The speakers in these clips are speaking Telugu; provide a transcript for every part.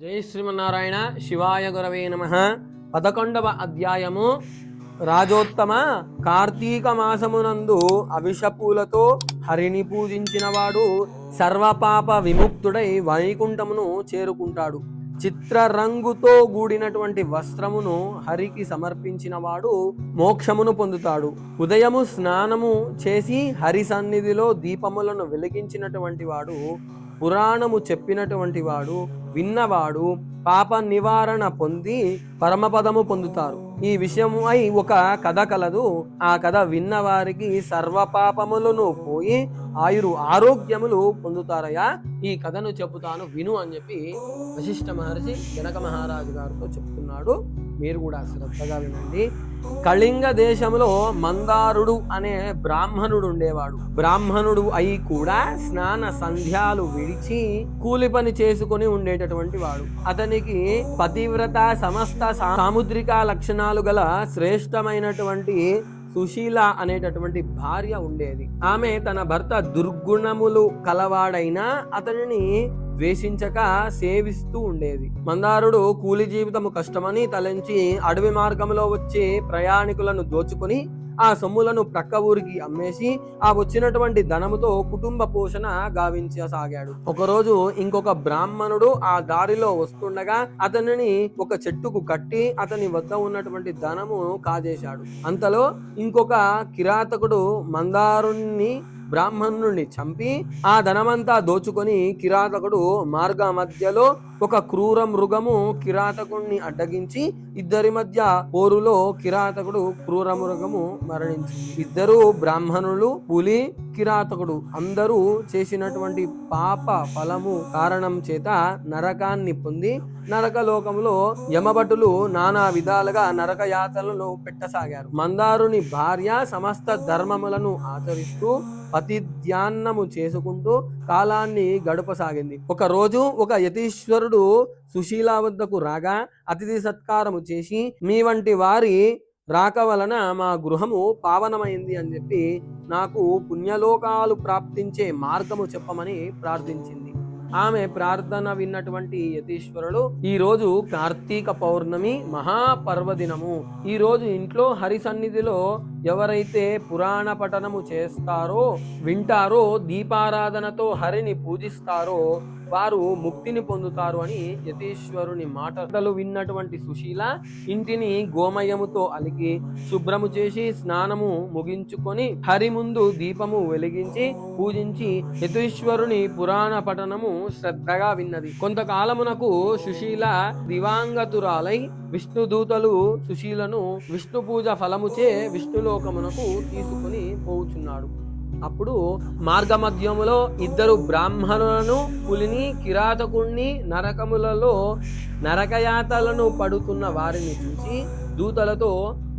జై శ్రీమన్నారాయణ. శివాయ గురవే నమః. 11వ అధ్యాయము. రాజోత్తమ, కార్తీక మాసమునందు అవిషపూలతో హరిని పూజించినవాడు సర్వపాప విముక్తుడై వైకుంఠమును చేరుకుంటాడు. చిత్రరంగుతో కూడినటువంటి వస్త్రమును హరికి సమర్పించినవాడు మోక్షమును పొందుతాడు. ఉదయము స్నానము చేసి హరి సన్నిధిలో దీపములను వెలిగించినటువంటి వాడు, పురాణము చెప్పినటువంటి వాడు, విన్నవాడు పాప నివారణ పొంది పరమపదము పొందుతారు. ఈ విషయమై ఒక కథ కలదు. ఆ కథ విన్నవారికి సర్వపాపములను పోయి ఆరోగ్యములు పొందుతారయ్యా. ఈ కథను చెబుతాను విను అని చెప్పి వశిష్ఠ మహర్షి జనక మహారాజు గారితో చెప్తున్నాడు. మీరు కూడా శ్రద్ధగా వినండి. కళింగ దేశంలో మందారుడు అనే బ్రాహ్మణుడు ఉండేవాడు. బ్రాహ్మణుడు అయి కూడా స్నాన సంధ్యాలు విడిచి కూలి పని చేసుకుని ఉండేటటువంటి వాడు. అతనికి పతివ్రత సమస్త సాముద్రిక లక్షణాలు గల శ్రేష్టమైనటువంటి సుశీల అనేటటువంటి భార్య ఉండేది. ఆమె తన భర్త దుర్గుణములు కలవాడైనా అతనిని ద్వేషించక సేవిస్తూ ఉండేది. మందారుడు కూలి జీవితము కష్టమని తలంచి అడవి మార్గంలో వచ్చే ప్రయాణికులను దోచుకుని ఆ సొమ్ములను ప్రక్క ఊరికి అమ్మేసి ఆ వచ్చినటువంటి ధనముతో కుటుంబ పోషణ గావించసాగాడు. ఒకరోజు ఇంకొక బ్రాహ్మణుడు ఆ దారిలో వస్తుండగా అతనిని ఒక చెట్టుకు కట్టి అతని వద్ద ఉన్నటువంటి ధనము కాజేశాడు. అంతలో ఇంకొక కిరాతకుడు మందారుణ్ణి బ్రాహ్మణుడిని చంపి ఆ ధనమంతా దోచుకొని కిరాతకుడు మార్గ మధ్యలో ఒక క్రూర మృగము కిరాతకుడిని అడ్డగించి ఇద్దరి మధ్య పోరులో కిరాతకుడు క్రూర మృగము మరణించింది. ఇద్దరు బ్రాహ్మణులు, పులి, కిరాతకుడు అందరూ చేసినటువంటి పాప ఫలము కారణం చేత నరకాన్ని పొంది నరకలోకములో యమభటులు నానా విధాలుగా నరక యాతనలు పెట్టసాగారు. మందారుని భార్య సమస్త ధర్మములను ఆచరిస్తూ పతిధ్యాన్నము చేసుకుంటూ కాలాన్ని గడపసాగింది. ఒక రోజు ఒక యతీశ్వరుడు సుశీల వద్దకు రాగా అతిథి సత్కారము చేసి మీ వంటి వారి రాక వలన మా గృహము పావనమైంది అని చెప్పి నాకు పుణ్యలోకాలు ప్రాప్తించే మార్గము చెప్పమని ప్రార్థించింది. ఆమె ప్రార్థన విన్నటువంటి యతీశ్వరుడు, ఈ రోజు కార్తీక పౌర్ణమి మహాపర్వదినము. ఈ రోజు ఇంట్లో హరి సన్నిధిలో ఎవరైతే పురాణ పఠనము చేస్తారో, వింటారో, దీపారాధనతో హరిని పూజిస్తారో వారు ముక్తిని పొందుతారు అని యతీశ్వరుని మాటలు విన్నటువంటి సుశీల ఇంటిని గోమయముతో అలికి శుభ్రము చేసి స్నానము ముగించుకొని హరి ముందు దీపము వెలిగించి పూజించి యతీశ్వరుని పురాణ పఠనము శ్రద్ధగా విన్నది. కొంతకాలమునకు సుశీల దివాంగతురాలై విష్ణుదూతలు సుశీలను విష్ణు పూజ ఫలముచే విష్ణులోకమునకు తీసుకుని పోవుచున్నాడు. అప్పుడు మార్గమధ్యములో ఇద్దరు బ్రాహ్మణులను, పులిని, కిరాతకుణ్ణి నరకములలో నరకయాతలను పడుతున్న వారిని చూసి దూతలతో,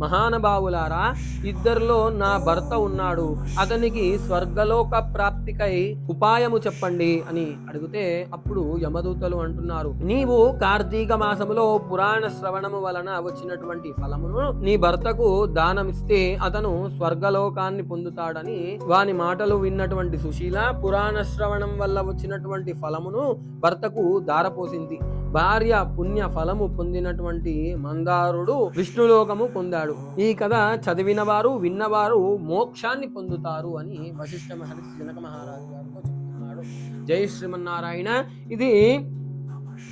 మహానుభావులారా, ఇద్దరిలో నా భర్త ఉన్నాడు, అతనికి స్వర్గలోక ప్రాప్తికై ఉపాయము చెప్పండి అని అడిగితే అప్పుడు యమదూతలు అంటున్నారు, నీవు కార్తీక మాసములో పురాణ శ్రవణము వలన వచ్చినటువంటి ఫలమును నీ భర్తకు దానమిస్తే అతను స్వర్గలోకాన్ని పొందుతాడని. వాని మాటలు విన్నటువంటి సుశీల పురాణ శ్రవణం వల్ల వచ్చినటువంటి ఫలమును భర్తకు దారపోసింది. భార్య పుణ్య ఫలము పొందినటువంటి మందారుడు విష్ణులోకము పొందాడు. ఈ కథ చదివిన వారు, విన్నవారు మోక్షాన్ని పొందుతారు అని వశిష్ఠ మహర్షి జనక మహారాజు గారితో చెప్తున్నాడు. జై శ్రీమన్నారాయణ. ఇది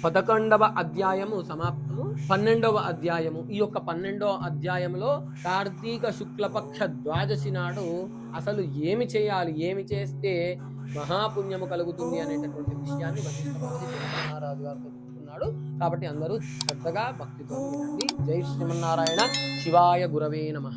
11వ అధ్యాయము సమాప్తము. 12వ అధ్యాయము. ఈ యొక్క 12వ అధ్యాయంలో కార్తీక శుక్లపక్ష ద్వాదశి నాడు అసలు ఏమి చేయాలి, ఏమి చేస్తే మహాపుణ్యము కలుగుతుంది అనేటటువంటి విషయాన్ని వశిష్ఠ మహర్షి జనక మహారాజు గారితో చెప్తున్నాడు. కాబట్టి అందరూ శ్రద్ధగా భక్తితో వినండి. జై శ్రీమన్నారాయణ. శివాయ గురవే నమః.